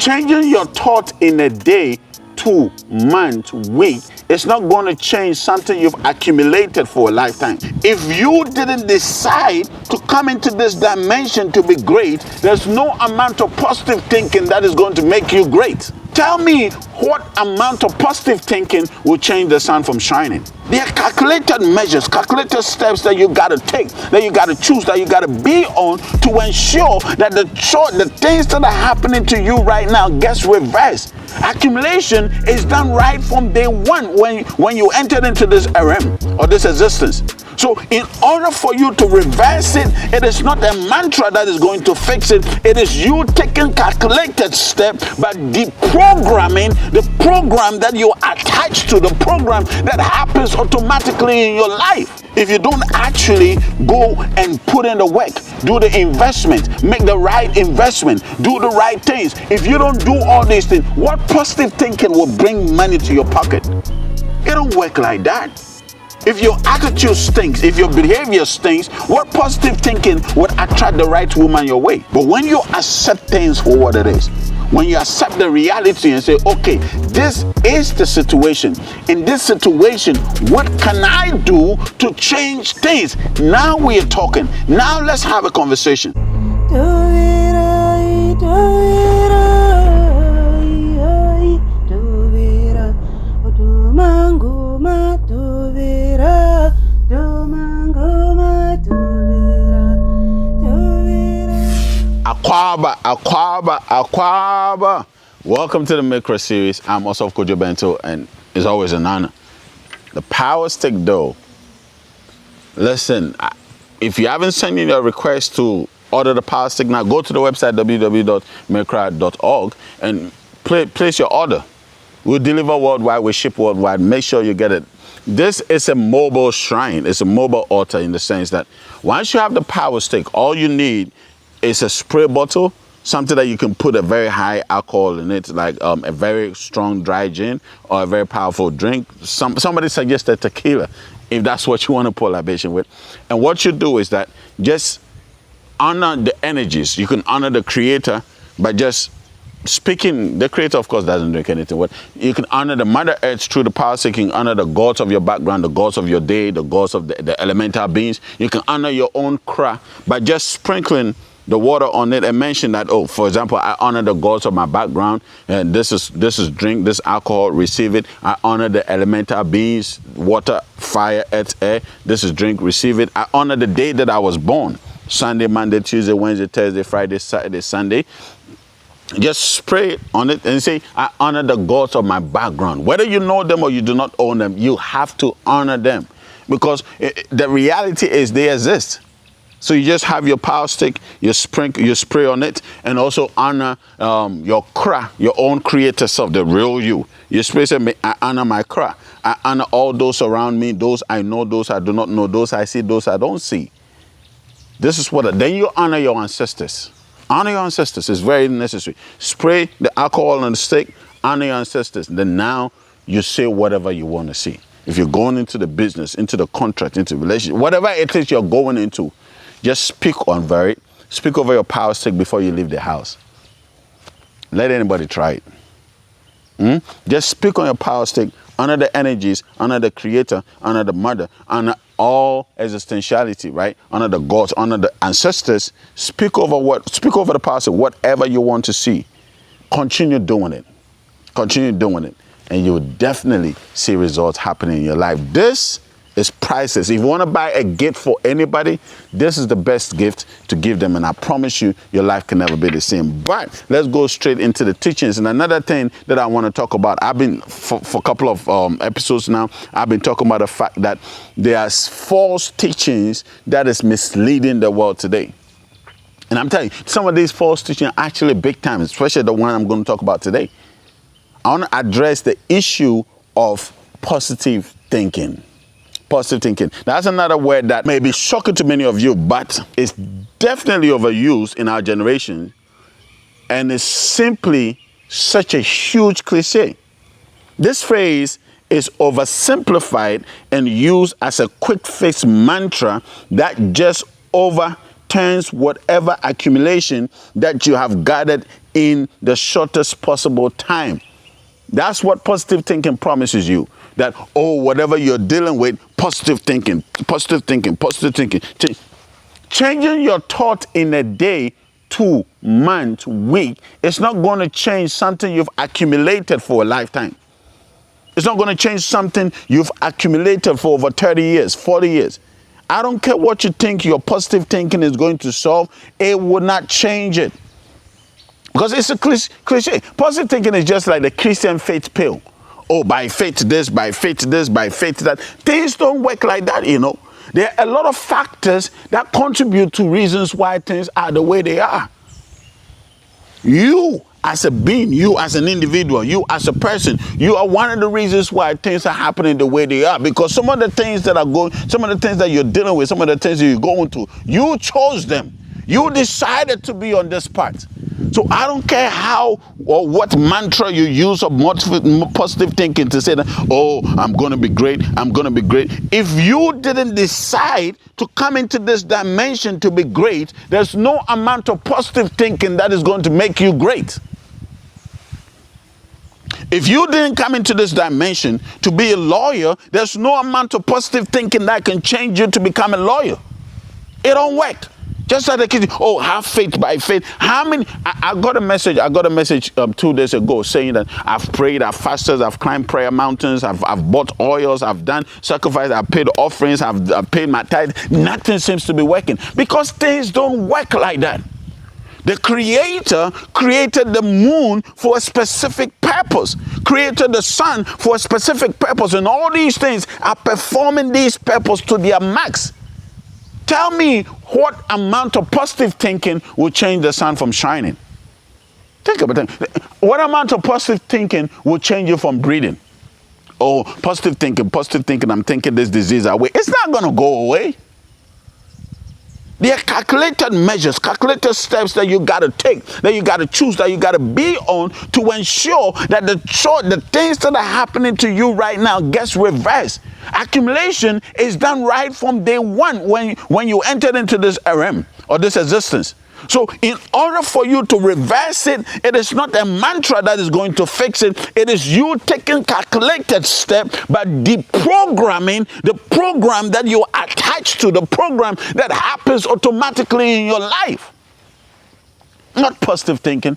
Changing your thought in a day, 2 months, week, it's not going to change something you've accumulated for a lifetime. If you didn't decide to come into this dimension to be great, there's no amount of positive thinking that is going to make you great. Tell me what amount of positive thinking will change the sun from shining. There are calculated measures, calculated steps that you got to take, that you got to choose, that you got to be on to ensure that the things that are happening to you right now gets reversed. Accumulation is done right from day one when you entered into this RM or this existence. So in order for you to reverse it, it is not a mantra that is going to fix it. It is you taking calculated step by deprogramming the program that you attach to, the program that happens automatically in your life. If you don't actually go and put in the work, do the investment, make the right investment, do the right things. If you don't do all these things, what positive thinking will bring money to your pocket? It don't work like that. If your attitude stinks, if your behavior stinks, what positive thinking would attract the right woman your way? But when you accept things for what it is, when you accept the reality and say, okay, this is the situation. In this situation, what can I do to change things? Now we are talking. Now let's have a conversation. Akwaba. Welcome to the Mekra series. I'm also Kojo Bento, and it's always an honor. The power stick though. Listen, if you haven't sent in your request to order the power stick now, go to the website www.mekra.org and place your order. We'll deliver worldwide, we ship worldwide. Make sure you get it. This is a mobile shrine. It's a mobile altar in the sense that once you have the power stick, all you need is a spray bottle, something that you can put a very high alcohol in it, like a very strong dry gin or a very powerful drink. Somebody suggested tequila, if that's what you want to pour libation with. And what you do is that just honor the energies. You can honor the creator by just speaking. The creator, of course, doesn't drink anything. But you can honor the Mother Earth through the power stick. You can honor the gods of your background, the gods of your day, the gods of the elemental beings. You can honor your own kra by just sprinkling the water on it and mention that, oh, for example, I honor the gods of my background, and this is drink, this alcohol, receive it. I honor the elemental beings, water, fire, earth, air. This is drink, receive it. I honor the day that I was born, Sunday, Monday, Tuesday, Wednesday, Thursday, Friday, Saturday, Sunday. Just spray on it and say, I honor the gods of my background. Whether you know them or you do not own them, you have to honor them, because the reality is they exist. So you just have your power stick, you spray on it, and also honor your kra, your own creator self, the real you. You spray, say, I honor my kra. I honor all those around me, those I know, those I do not know, those I see, those I don't see. This is what, then you honor your ancestors. Honor your ancestors is very necessary. Spray the alcohol on the stick, honor your ancestors. Then now you say whatever you want to say. If you're going into the business, into the contract, into the relationship, whatever it is you're going into, just speak over it. Speak over your power stick before you leave the house. Let anybody try it. Just speak on your power stick. Honor the energies, honor the creator, honor the mother, honor all existentiality, right? Honor the gods, honor the ancestors. Speak over the power stick, whatever you want to see. Continue doing it. Continue doing it. And you will definitely see results happening in your life. This is priceless. If you want to buy a gift for anybody, this is the best gift to give them, and I promise you, your life can never be the same. But let's go straight into the teachings. And another thing that I want to talk about, I've been for a couple of episodes now, I've been talking about the fact that there's false teachings that is misleading the world today. And I'm telling you, some of these false teachings are actually big time, especially the one I'm going to talk about today. I want to address the issue of positive thinking. Positive thinking. That's another word that may be shocking to many of you, but it's definitely overused in our generation, and it's simply such a huge cliche. This phrase is oversimplified and used as a quick fix mantra that just overturns whatever accumulation that you have gathered in the shortest possible time. That's what positive thinking promises you. That, oh, whatever you're dealing with, positive thinking, positive thinking, positive thinking. Changing your thought in a day, 2 months, week, it's not going to change something you've accumulated for a lifetime. It's not going to change something you've accumulated for over 30 years, 40 years. I don't care what you think your positive thinking is going to solve. It will not change it. Because it's a cliche. Positive thinking is just like the Christian faith pill. Oh, by faith this, by faith this, by faith that. Things don't work like that, you know. There are a lot of factors that contribute to reasons why things are the way they are. You as a being, you as an individual, you as a person, you are one of the reasons why things are happening the way they are. Because some of the things that are going, some of the things that you're dealing with, some of the things that you're going through, you chose them. You decided to be on this path. So I don't care how or what mantra you use of positive thinking to say that, oh, I'm going to be great, I'm going to be great. If you didn't decide to come into this dimension to be great, there's no amount of positive thinking that is going to make you great. If you didn't come into this dimension to be a lawyer, there's no amount of positive thinking that can change you to become a lawyer. It don't work. Just like the kids, oh, have faith by faith. How many? I got a message. 2 days ago saying that I've prayed, I've fasted, I've climbed prayer mountains, I've bought oils, I've done sacrifice, I've paid offerings, I've paid my tithe. Nothing seems to be working because things don't work like that. The Creator created the moon for a specific purpose, created the sun for a specific purpose, and all these things are performing these purposes to their max. Tell me what amount of positive thinking will change the sun from shining? Think about it. What amount of positive thinking will change you from breathing? Oh, positive thinking, I'm thinking this disease away. It's not going to go away. There are calculated measures, calculated steps that you got to take, that you got to choose, that you got to be on to ensure that the things that are happening to you right now gets reversed. Accumulation is done right from day one when you entered into this realm or this existence. So in order for you to reverse it, it is not a mantra that is going to fix it. It is you taking calculated step by deprogramming the program that you attach to, the program that happens automatically in your life. Not positive thinking.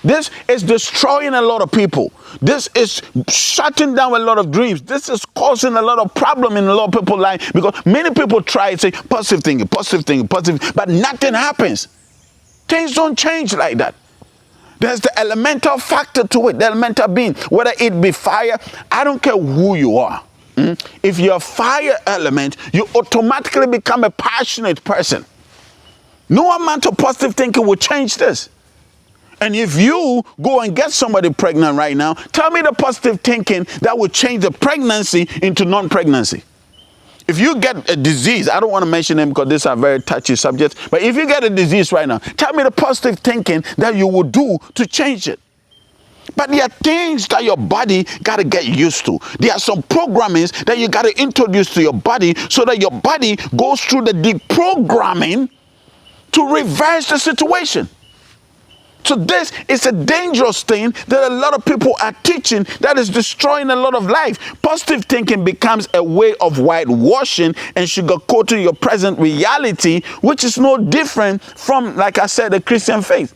This is destroying a lot of people. This is shutting down a lot of dreams. This is causing a lot of problem in a lot of people's life because many people try to say positive thinking, but nothing happens. Things don't change like that. There's the elemental factor to it, the elemental being, whether it be fire. I don't care who you are. If you're a fire element, you automatically become a passionate person. No amount of positive thinking will change this. And if you go and get somebody pregnant right now, tell me the positive thinking that will change the pregnancy into non-pregnancy. If you get a disease, I don't want to mention them because these are very touchy subjects, but if you get a disease right now, tell me the positive thinking that you will do to change it. But there are things that your body got to get used to. There are some programmings that you got to introduce to your body so that your body goes through the deprogramming to reverse the situation. So this is a dangerous thing that a lot of people are teaching that is destroying a lot of life. Positive thinking becomes a way of whitewashing and sugarcoating your present reality, which is no different from, like I said, the Christian faith.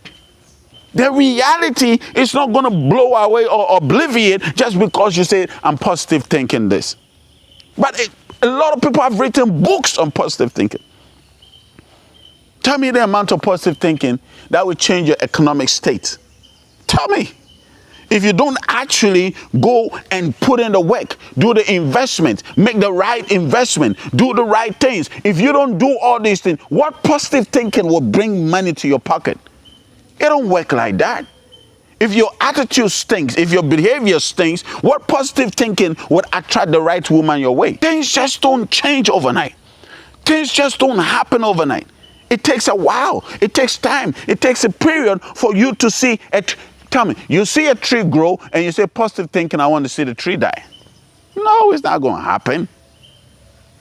The reality is not going to blow away or obliviate just because you say, I'm positive thinking this. But a lot of people have written books on positive thinking. Tell me the amount of positive thinking that will change your economic state. Tell me. If you don't actually go and put in the work, do the investment, make the right investment, do the right things. If you don't do all these things, what positive thinking will bring money to your pocket? It don't work like that. If your attitude stinks, if your behavior stinks, what positive thinking would attract the right woman your way? Things just don't change overnight. Things just don't happen overnight. It takes a while. It takes time. It takes a period for you to see it. Tell me, you see a tree grow and you say positive thinking, I want to see the tree die. No, it's not going to happen.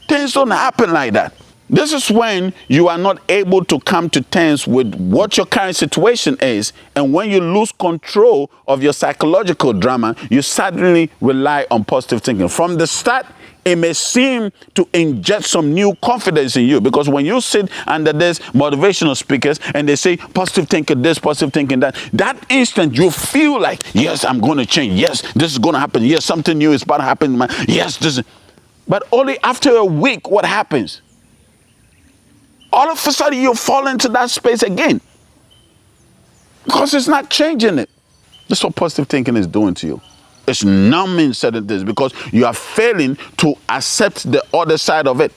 Things don't happen like that. This is when you are not able to come to terms with what your current situation is. And when you lose control of your psychological drama, you suddenly rely on positive thinking. From the start, it may seem to inject some new confidence in you, because when you sit under these motivational speakers and they say positive thinking this, positive thinking that, that instant you feel like, yes, I'm going to change. Yes, this is going to happen. Yes, something new is about to happen. Yes, this is. But only after a week, what happens? All of a sudden you fall into that space again, because it's not changing it. That's what positive thinking is doing to you. It's numbing certain things because you are failing to accept the other side of it.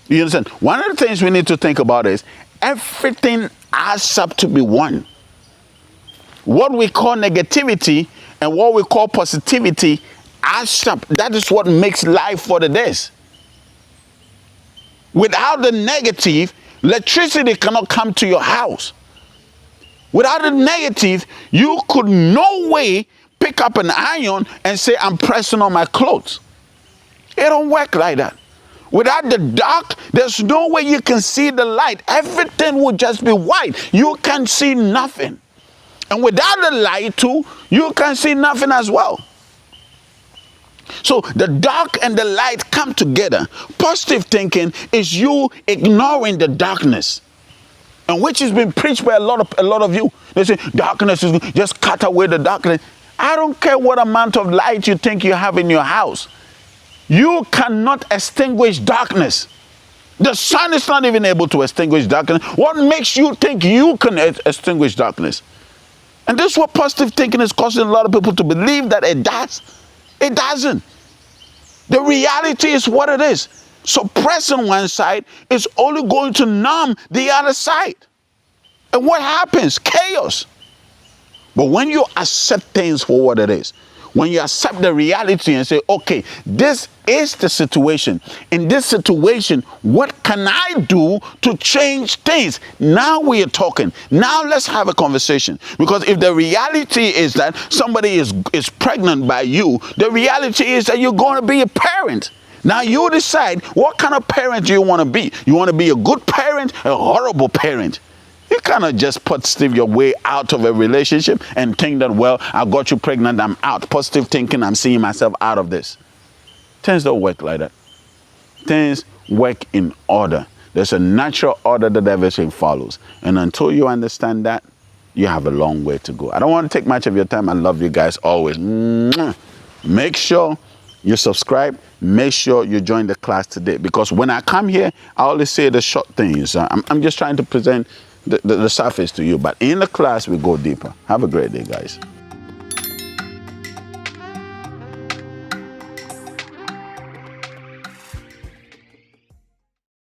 You understand? One of the things we need to think about is everything adds up to be one. What we call negativity and what we call positivity adds up. That is what makes life what it is. Without the negative, electricity cannot come to your house. Without the negative, you could no way pick up an iron and say, I'm pressing on my clothes. It don't work like that. Without the dark, there's no way you can see the light. Everything will just be white. You can see nothing. And without the light too, you can see nothing as well. So the dark and the light come together. Positive thinking is you ignoring the darkness, and which has been preached by a lot of you. They say darkness is good. Just cut away the darkness. I don't care what amount of light you think you have in your house. You cannot extinguish darkness. The sun is not even able to extinguish darkness. What makes you think you can extinguish darkness? And this is what positive thinking is causing a lot of people to believe that it does. It doesn't. The reality is what it is. Suppressing one side is only going to numb the other side. And what happens? Chaos. But when you accept things for what it is, when you accept the reality and say, okay, this is the situation. In this situation, what can I do to change things? Now we are talking. Now let's have a conversation. Because if the reality is that somebody is pregnant by you, the reality is that you're going to be a parent. Now you decide what kind of parent do you want to be. You want to be a good parent, a horrible parent. You cannot just positive your way out of a relationship and think that, well, I got you pregnant, I'm out. Positive thinking, I'm seeing myself out of this. Things don't work like that. Things work in order. There's a natural order that everything follows. And until you understand that, you have a long way to go. I don't want to take much of your time. I love you guys always. Make sure you subscribe. Make sure you join the class today. Because when I come here, I always say the short things. I'm just trying to present the surface to you, but in the class we go deeper. Have a great day, guys.